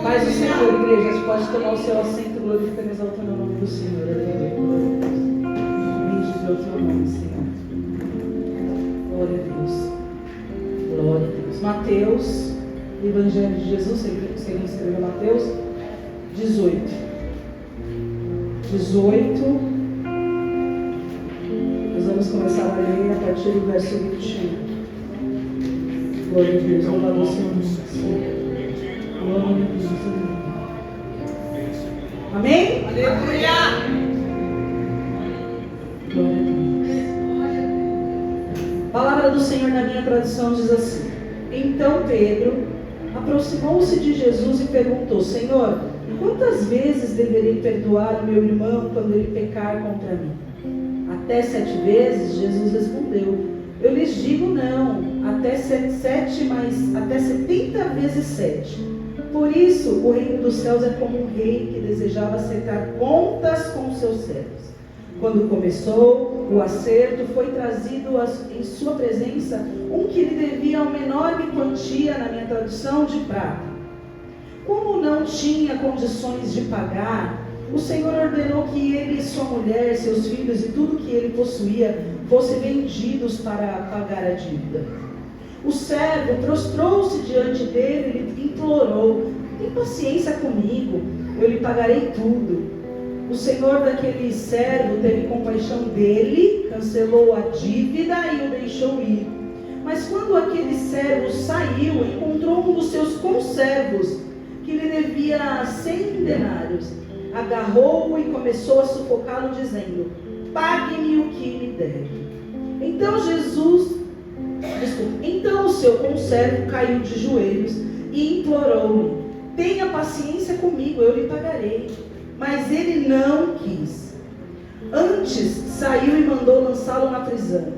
Paz do Senhor, igreja, pode tomar o seu assento, glorificando e exaltando o nome do Senhor. Bendito é o teu nome, Senhor. Glória a Deus. Glória a Deus. Mateus, Evangelho de Jesus, segundo escreveu Mateus 18. Nós vamos começar a ler a partir do verso 21. Glória a Deus, louvado o Senhor. Glória a Deus. Amém? Aleluia! Glória a Deus. A palavra do Senhor na minha tradução diz assim: Então Pedro aproximou-se de Jesus e perguntou: Senhor, quantas vezes deverei perdoar o meu irmão quando ele pecar contra mim? Até 7 vezes? Jesus respondeu: Eu lhes digo não, até 70 vezes 7. Por isso, o reino dos céus é como um rei que desejava acertar contas com seus servos. Quando começou o acerto, foi trazido em sua presença um que lhe devia uma enorme quantia, na minha tradução, de prata. Como não tinha condições de pagar, o Senhor ordenou que ele e sua mulher, seus filhos e tudo que ele possuía fossem vendidos para pagar a dívida. O servo prostrou-se diante dele e lhe implorou: Tem paciência comigo, eu lhe pagarei tudo. O senhor daquele servo teve compaixão dele, cancelou a dívida e o deixou ir. Mas quando aquele servo saiu, encontrou um dos seus conservos, que lhe devia 100 denários. Agarrou-o e começou a sufocá-lo, dizendo: Pague-me o que me deve. Então o seu conservo caiu de joelhos e implorou-lhe: Tenha paciência comigo, eu lhe pagarei. Mas ele não quis. Antes saiu e mandou lançá-lo na prisão,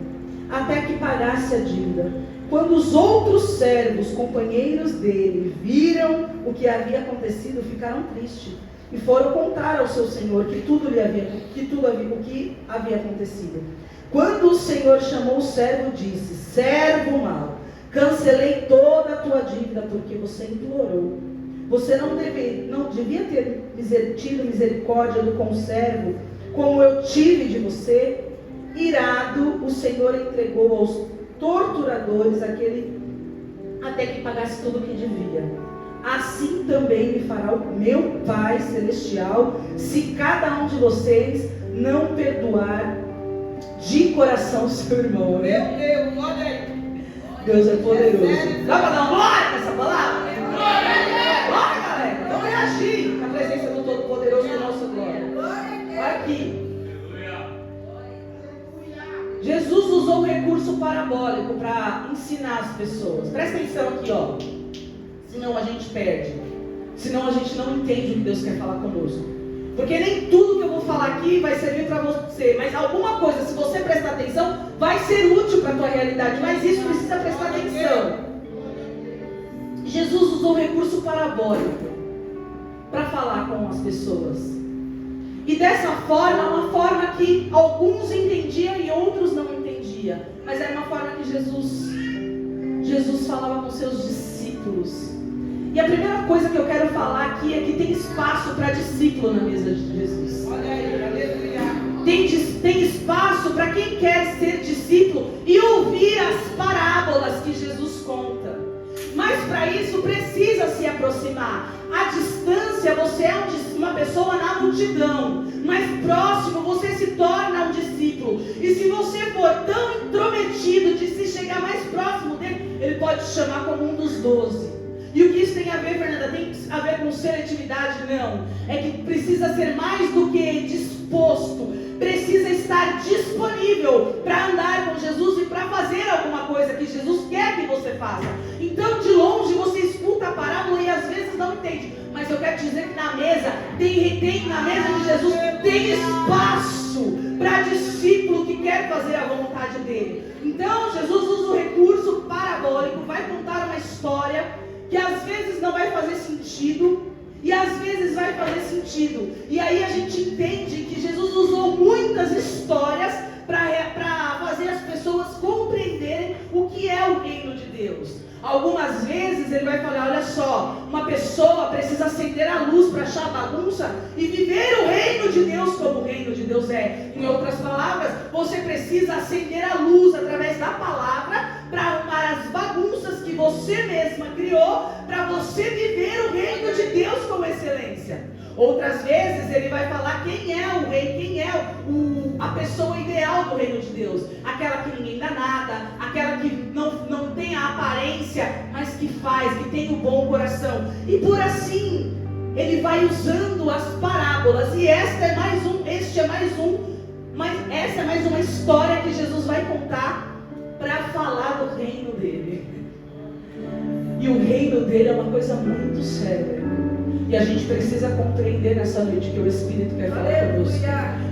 até que pagasse a dívida. Quando os outros servos, companheiros dele, viram o que havia acontecido, ficaram tristes e foram contar ao seu senhor o que havia acontecido. Quando o Senhor chamou o servo, disse: Servo mau, cancelei toda a tua dívida porque você implorou. Você não devia ter tido misericórdia do conservo, como eu tive de você? Irado, o Senhor entregou aos torturadores até que pagasse tudo o que devia. Assim também me fará o meu Pai Celestial, se cada um de vocês não perdoar de coração seu irmão. Meu Deus, olha aí. Deus é poderoso. Dá para dar uma glória nessa palavra? Glória, galera. Vamos reagir na presença do Todo-Poderoso do nosso glória. Olha aqui. Jesus usou um recurso parabólico para ensinar as pessoas. Presta atenção aqui, ó. Senão a gente perde. Senão a gente não entende o que Deus quer falar conosco. Porque nem tudo que eu vou falar aqui vai servir para você, mas alguma coisa, se você prestar atenção, vai ser útil para a tua realidade. Mas isso precisa prestar atenção. Jesus usou um recurso parabólico para falar com as pessoas. E dessa forma, uma forma que alguns entendiam e outros não entendiam. Mas era uma forma que Jesus falava com seus discípulos. E a primeira coisa que eu quero falar aqui é que tem espaço para discípulo na mesa de Jesus. Olha aí, aleluia. Tem espaço para quem quer ser discípulo e ouvir as parábolas que Jesus conta. Mas para isso precisa se aproximar. À distância você é uma pessoa na multidão, mas próximo você se torna um discípulo. E se você for tão intrometido de se chegar mais próximo dele, ele pode te chamar como um dos 12. E o que isso tem a ver, Fernanda? Tem a ver com seletividade? Não. É que precisa ser mais do que disposto. Precisa estar disponível para andar com Jesus e para fazer alguma coisa que Jesus quer que você faça. Então, de longe, você escuta a parábola e às vezes não entende. Mas eu quero te dizer que na mesa de Jesus, tem espaço para discípulo que quer fazer a vontade dele. Então, Jesus usa o recurso parabólico, vai contar uma história que às vezes não vai fazer sentido e às vezes vai fazer sentido. E aí a gente entende que Jesus usou muitas histórias para fazer as pessoas compreenderem o que é o reino de Deus. Algumas vezes ele vai falar, olha só, uma pessoa precisa acender a luz para achar a bagunça e viver o reino de Deus como o reino de Deus é. Em outras palavras, você precisa acender a luz através da palavra para arrumar as bagunças que você mesma criou, para você viver o reino de Deus com excelência. Outras vezes ele vai falar quem é o rei, quem é a pessoa ideal do reino de Deus. Aquela que ninguém dá nada, aquela que não tem a aparência, mas que faz, que tem o bom coração. E por assim, ele vai usando as parábolas. E essa é mais uma história que Jesus vai contar para falar do reino dele. E o reino dele é uma coisa muito séria. E a gente precisa compreender nessa noite que o Espírito quer falar conosco.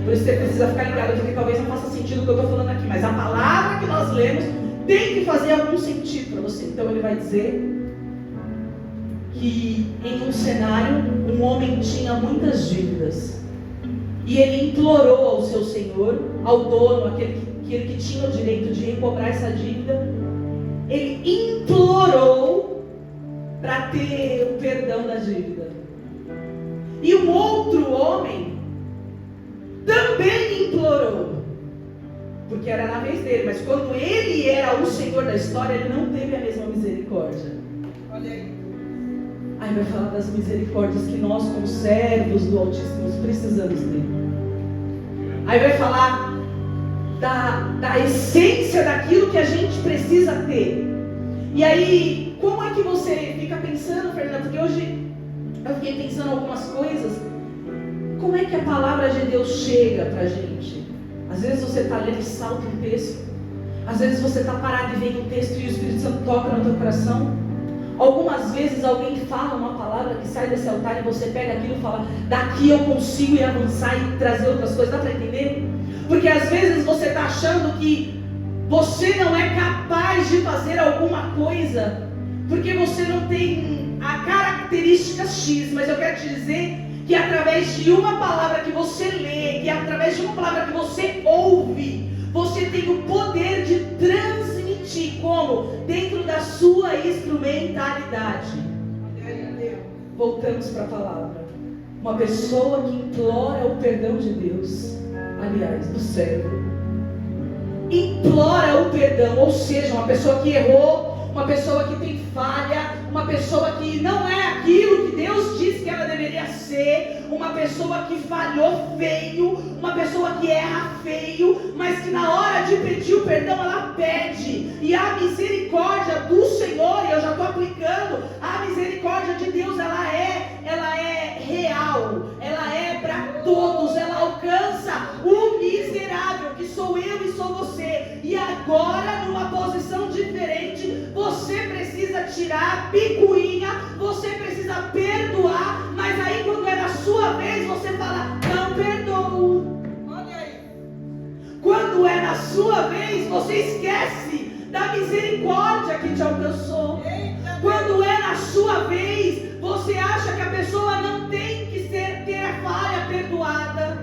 Por isso você precisa ficar ligado, porque talvez não faça sentido o que eu estou falando aqui, mas a palavra que nós lemos tem que fazer algum sentido para você. Então ele vai dizer que em um cenário, um homem tinha muitas dívidas. E ele implorou ao seu senhor, ao dono, aquele que tinha o direito de recobrar essa dívida. Ele implorou para ter o perdão da dívida. E um outro homem também implorou, porque era na vez dele, mas quando ele era o Senhor da história, ele não teve a mesma misericórdia. Olha aí. Aí vai falar das misericórdias que nós, como servos do Altíssimo, precisamos ter. Aí vai falar da essência daquilo que a gente precisa ter. E aí, como é que você fica pensando, Fernanda? Porque hoje eu fiquei pensando algumas coisas. Como é que a palavra de Deus chega pra gente? Às vezes você está lendo e salta um texto. Às vezes você está parado e vem um texto e o Espírito Santo toca no teu coração. Algumas vezes alguém fala uma palavra que sai desse altar e você pega aquilo e fala, daqui eu consigo ir avançar e trazer outras coisas. Dá para entender? Porque às vezes você está achando que você não é capaz de fazer alguma coisa porque você não tem a característica X, mas eu quero te dizer que através de uma palavra que você lê, que através de uma palavra que você ouve, você tem o poder de transmitir, como? Dentro da sua instrumentalidade. Voltamos para a palavra. Uma pessoa que implora o perdão de Deus, aliás, do servo, implora o perdão, ou seja, uma pessoa que errou, uma pessoa que tem falha, uma pessoa que não é aquilo que Deus disse que ela deveria ser, uma pessoa que falhou feio, uma pessoa que erra feio, mas que na hora de pedir o perdão ela pede, e a misericórdia do Senhor, e eu já estou aplicando, a misericórdia de Deus ela é real, ela é para todos, ela alcança o miserável, que sou eu e sou você, e agora numa posição diferente, você precisa tirar a picuinha, você precisa perdoar, mas aí quando é na sua vez, você fala, não perdoo. Olha aí. Quando é na sua vez, você esquece da misericórdia que te alcançou. Eita. Quando é na sua vez, você acha que a pessoa não tem que ter a falha perdoada.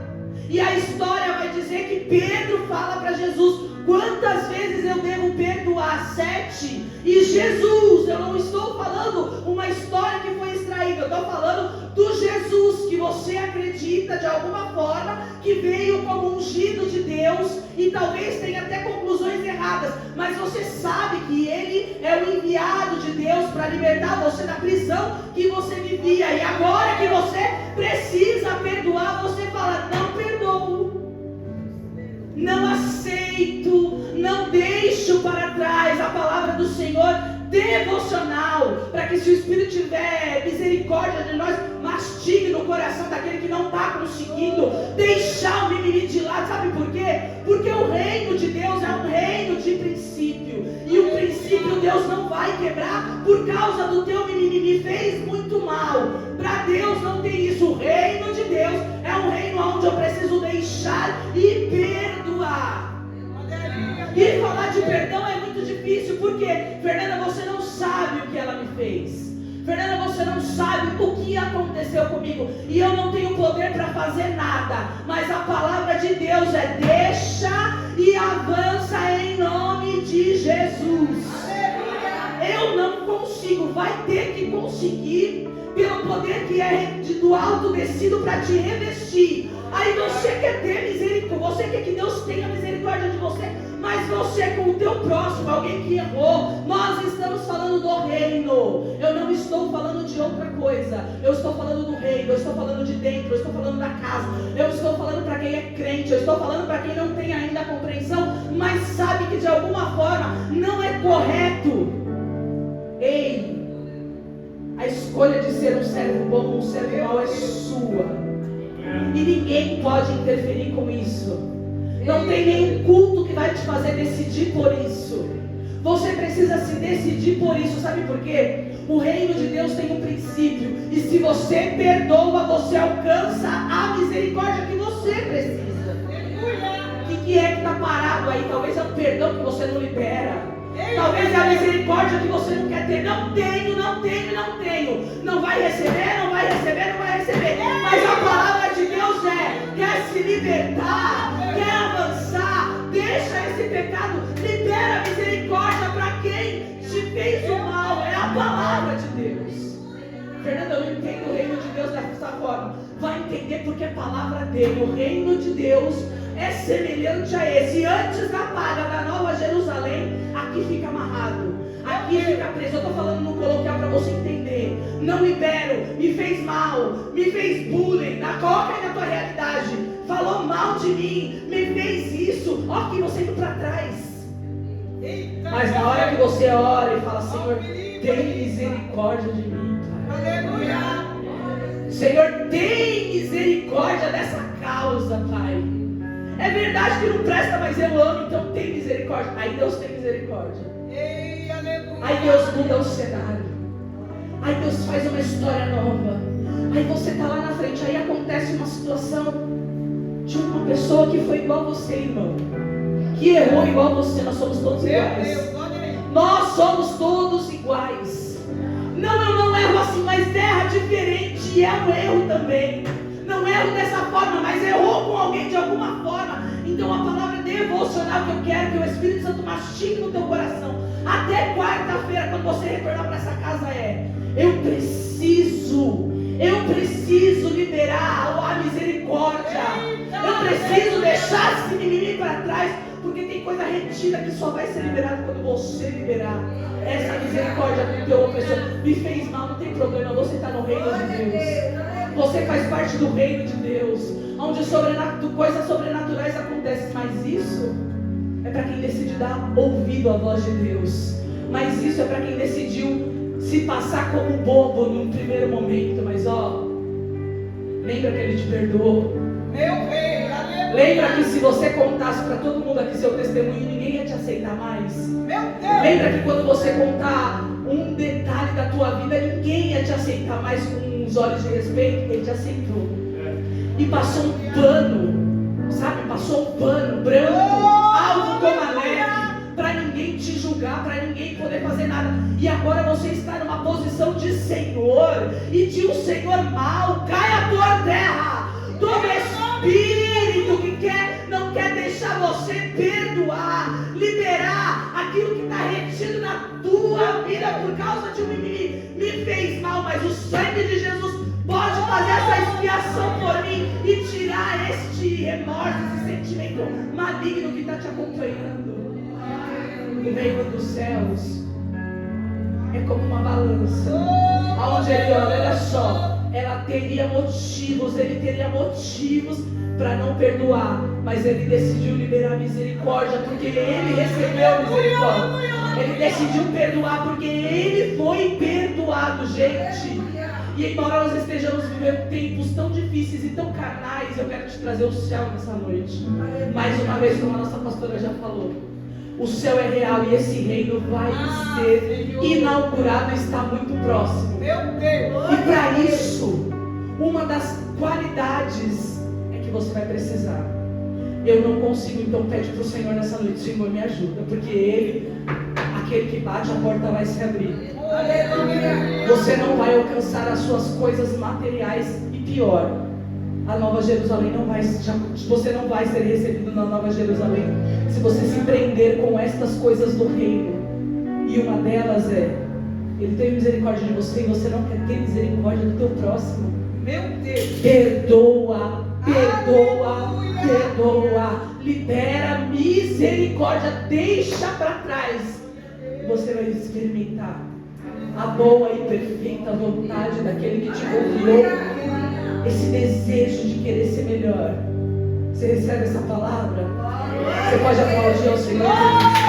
E a história vai dizer que Pedro fala para Jesus, quantas vezes eu devo perdoar? 7. E Jesus, eu não estou falando uma história que foi extraída, eu estou falando do Jesus que você acredita de alguma forma, que veio como ungido de Deus, e talvez tenha até conclusões erradas, mas você sabe que ele é o enviado de Deus para libertar você da prisão que você vivia, e agora que você precisa perdoar, você fala, não perdoo, não aceito, não deixo para trás. A palavra do Senhor devocional, para que se o Espírito tiver misericórdia de nós, mastigue no coração daquele que não está conseguindo deixar o mimimi de lado. Sabe por quê? Porque o reino de Deus é um reino de princípio, e o princípio Deus não vai quebrar por causa do teu mimimi. Me fez muito mal. Para Deus não tem isso. O reino de Deus é um reino onde eu preciso deixar e perdoar. E falar de perdão é muito difícil, porque, Fernanda, você não sabe o que ela me fez. Fernanda, você não sabe o que aconteceu comigo, e eu não tenho poder para fazer nada, mas a palavra de Deus é deixa e avança em nome de Jesus. eu não consigo. Vai ter que conseguir, pelo poder que é do alto descido para te revestir. Aí você quer ter misericórdia, você quer que Deus tenha misericórdia de você, mas você com o teu próximo, alguém que errou. Nós estamos falando do reino. Eu não estou falando de outra coisa. Eu estou falando do reino, eu estou falando de dentro, eu estou falando da casa, eu estou falando para quem é crente, eu estou falando para quem não tem ainda a compreensão, mas sabe que de alguma forma não é correto. Ei, a escolha de ser um servo bom ou um servo mau é sua. E ninguém pode interferir com isso. Não tem nenhum culto que vai te fazer decidir por isso. Você precisa se decidir por isso. Sabe por quê? O reino de Deus tem um princípio. E se você perdoa, você alcança a misericórdia que você precisa. O que é que está parado aí? Talvez é o perdão que você não libera. Talvez é a misericórdia que você não quer ter. Não tenho, não tenho, não tenho. Não vai receber, não vai receber, não vai receber. Mas a palavra de Deus quer se libertar, quer avançar. Deixa esse pecado, libera a misericórdia para quem te fez o mal. É a palavra de Deus. Fernanda, eu não entendo o reino de Deus dessa forma. Vai entender porque a palavra dele, o reino de Deus é semelhante a esse. Antes da paga da Nova Jerusalém, aqui fica amarrado, aqui fica preso. Eu estou falando no coloquial para você entender. Não libero, me fez mal, me fez bullying. Coloca aí na tua realidade. Falou mal de mim, me fez isso. Ó, que você indo para trás. Mas na hora que você ora e fala: Senhor, tem misericórdia de mim, Pai. Aleluia. Senhor, tem misericórdia dessa causa, Pai. É verdade que não presta, mas eu amo, então tem misericórdia. Aí Deus tem misericórdia. Ei, aleluia. Aí Deus muda o cenário. Aí Deus faz uma história nova. Aí você está lá na frente, aí acontece uma situação de uma pessoa que foi igual a você, irmão. Que errou igual a você. Nós somos todos iguais. Nós somos todos iguais. Não, eu não erro assim, mas erra diferente. E é um erro também. Não erro dessa forma, mas errou com alguém de alguma forma. Então a palavra devocional que eu quero que o Espírito Santo mastigue no teu coração até quarta-feira, quando você retornar para essa casa, eu preciso liberar a misericórdia. Eu preciso deixar esse mimimi para trás, porque tem coisa retida que só vai ser liberada quando você liberar essa misericórdia do teu opressor. Me fez mal, não tem problema, você está no reino de Deus. Você faz parte do reino de Deus, onde coisas sobrenaturais acontecem. Mas isso é para quem decide dar ouvido à voz de Deus. Mas isso é para quem decidiu se passar como bobo num primeiro momento. Mas lembra que Ele te perdoou. Meu rei, aleluia. Lembra que se você contasse para todo mundo aqui seu testemunho, ninguém ia te aceitar mais. Meu Deus. Lembra que quando você contar um detalhe da tua vida, ninguém ia te aceitar mais com os olhos de respeito. Ele te aceitou. E passou um pano, sabe? Passou um pano branco, alto como a neve, para ninguém te julgar, para ninguém poder fazer nada. E agora você está numa posição de Senhor, e de um Senhor mau. Caia por terra todo espírito que não quer deixar você perdoar, liberar aquilo que está retido na tua vida por causa de um mimimi. Me fez mal, mas o sangue de Jesus pode fazer essa expiação por mim e tirar este remorso, esse sentimento maligno que está te acompanhando. O reino dos céus é como uma balança, aonde ele olha só, ela teria motivos, ele teria motivos para não perdoar, mas ele decidiu liberar misericórdia, porque ele recebeu misericórdia. Ele decidiu perdoar, porque ele foi perdoado, gente. E embora nós estejamos vivendo tempos tão difíceis e tão carnais, eu quero te trazer o céu nessa noite. Mais uma vez, como a nossa pastora já falou, o céu é real e esse reino vai ser inaugurado, está muito próximo. Meu Deus. E para isso, uma das qualidades é que você vai precisar. Eu não consigo, então pede para o Senhor nessa noite: Senhor, me ajuda, porque Ele, aquele que bate, a porta vai se abrir. Você não vai alcançar as suas coisas materiais, e pior, a Nova Jerusalém você não vai ser recebido na Nova Jerusalém se você se prender com estas coisas do reino. E uma delas é: Ele teve misericórdia de você e você não quer ter misericórdia do teu próximo. Meu Deus. Perdoa, perdoa, Aleluia. perdoa. Libera misericórdia, deixa para trás. Você vai experimentar a boa e perfeita vontade daquele que te confiou. Esse desejo de querer ser melhor. Você recebe essa palavra? Você pode aplaudir ao Senhor?